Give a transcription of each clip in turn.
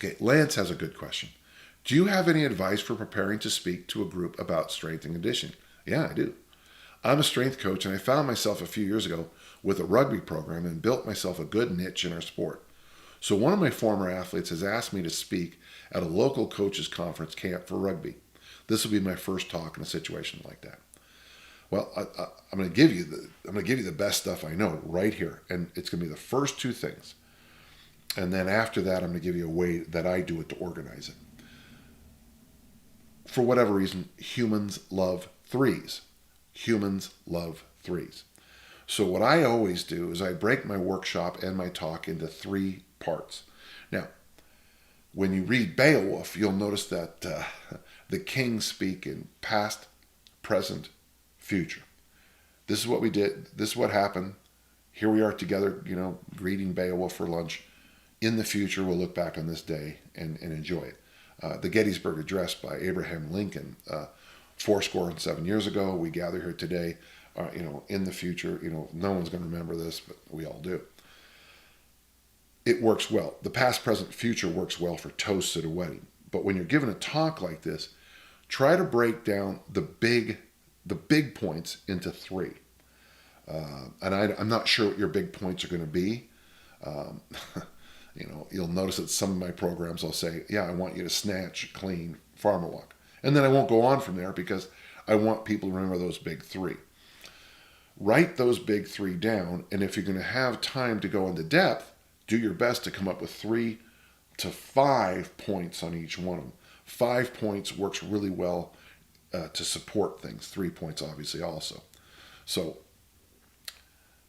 Okay, Lance has a good question. Do you have any advice for preparing to speak to a group about strength and conditioning? Yeah, I do. I'm a strength coach, and I found myself a few years ago with a rugby program and built myself a good niche in our sport. So one of my former athletes has asked me to speak at a local coaches conference camp for rugby. This will be my first talk in a situation like that. Well, I'm going to give you the best stuff I know right here, and it's going to be the first two things. And then after that, I'm going to give you a way that I do it to organize it. For whatever reason, humans love threes. Humans love threes. So what I always do is I break my workshop and my talk into 3 parts. Now, when you read Beowulf, you'll notice that the kings speak in past, present, future. This is what we did. This is what happened. Here we are together, greeting Beowulf for lunch. In the future, we'll look back on this day and enjoy it. The Gettysburg Address by Abraham Lincoln, 7 years ago. We gather here today. In the future, no one's going to remember this, but we all do. It works well. The past, present, future works well for toasts at a wedding. But when you're given a talk like this, try to break down the big points into 3. And I'm not sure what your big points are going to be. You'll notice that some of my programs I'll say, yeah, I want you to snatch, clean, farmer walk. And then I won't go on from there because I want people to remember those big 3. Write those big 3 down, and if you're going to have time to go into depth, do your best to come up with 3 to 5 points on each one of them. 5 points works really well to support things. 3 points obviously also. So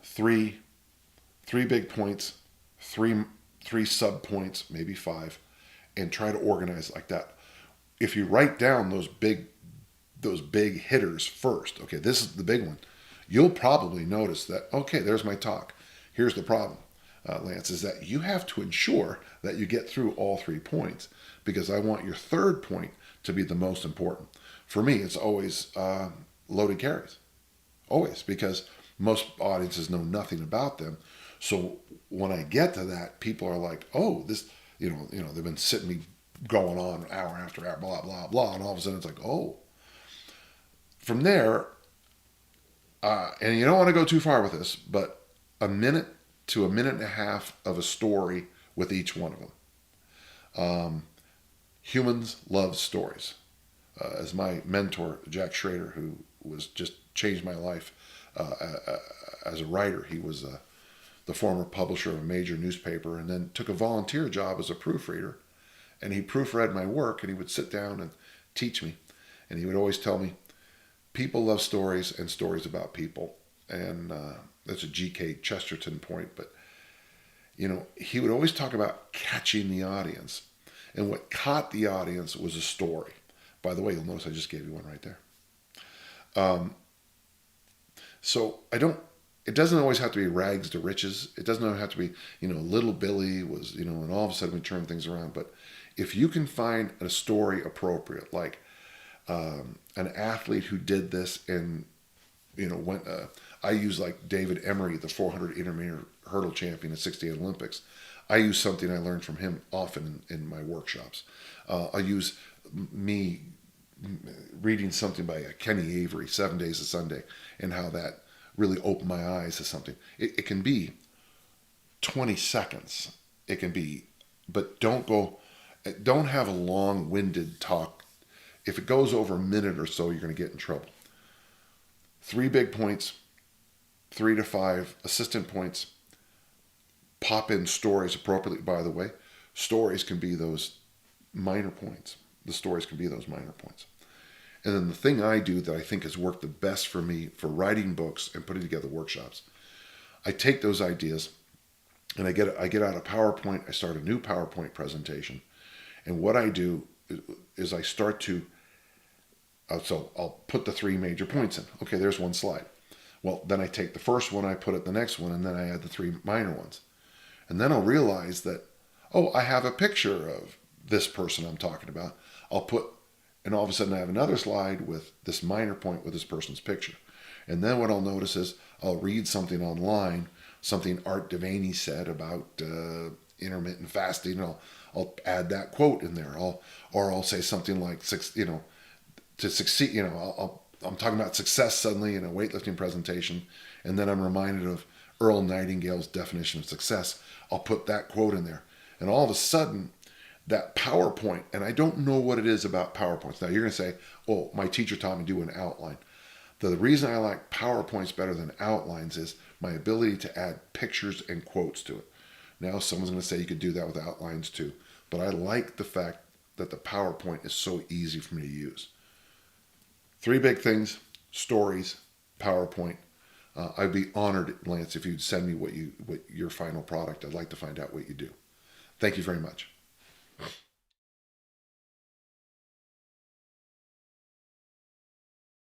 3 big points, 3 sub points, maybe 5, and try to organize like that. If you write down those big hitters first, okay, this is the big one, you'll probably notice that, okay, there's my talk. Here's the problem, Lance, is that you have to ensure that you get through all 3 points, because I want your third point to be the most important. For me, it's always loaded carries. Always, because most audiences know nothing about them. So when I get to that, people are like, oh, this, they've been sitting me going on hour after hour, blah, blah, blah. And all of a sudden it's like, oh. From there, and you don't want to go too far with this, but a minute to a minute and a half of a story with each one of them. Humans love stories. As my mentor, Jack Schrader, who was just changed my life as a writer, he was the former publisher of a major newspaper, and then took a volunteer job as a proofreader. And he proofread my work, and he would sit down and teach me. And he would always tell me, people love stories and stories about people. And that's a G.K. Chesterton point. But, he would always talk about catching the audience. And what caught the audience was a story. By the way, you'll notice I just gave you one right there. So it doesn't always have to be rags to riches. It doesn't have to be, little Billy was, and all of a sudden we turn things around. But if you can find a story appropriate, like an athlete who did this and, went, I use like David Emery, the 400 intermediate hurdle champion at 68 Olympics. I use something I learned from him often in my workshops. I use me reading something by Kenny Avery, 7 Days of Sunday, and how that really opened my eyes to something. It can be 20 seconds. It can be, but don't have a long-winded talk. If it goes over a minute or so, you're going to get in trouble. 3 big points, 3 to 5 assistant points. Pop in stories appropriately, by the way. Stories can be those minor points. The stories can be those minor points. And then the thing I do that I think has worked the best for me for writing books and putting together workshops, I take those ideas and I get out a PowerPoint. I start a new PowerPoint presentation. And what I do is I start to, so I'll put the 3 major points in. Okay, there's one slide. Well, then I take the first one, I put it the next one, and then I add the 3 minor ones. And then I'll realize that, oh, I have a picture of this person I'm talking about. And all of a sudden I have another slide with this minor point with this person's picture. And then what I'll notice is I'll read something online, something Art Devaney said about intermittent fasting, and I'll add that quote in there. I'll say something like, to succeed, I'm talking about success suddenly in a weightlifting presentation, and then I'm reminded of Earl Nightingale's definition of success. I'll put that quote in there. And all of a sudden, that PowerPoint, and I don't know what it is about PowerPoints. Now you're going to say, oh, my teacher taught me to do an outline. The reason I like PowerPoints better than outlines is my ability to add pictures and quotes to it. Now someone's going to say you could do that with outlines too, but I like the fact that the PowerPoint is so easy for me to use. 3 big things: stories, PowerPoint. I'd be honored, Lance, if you'd send me what your final product. I'd like to find out what you do. Thank you very much.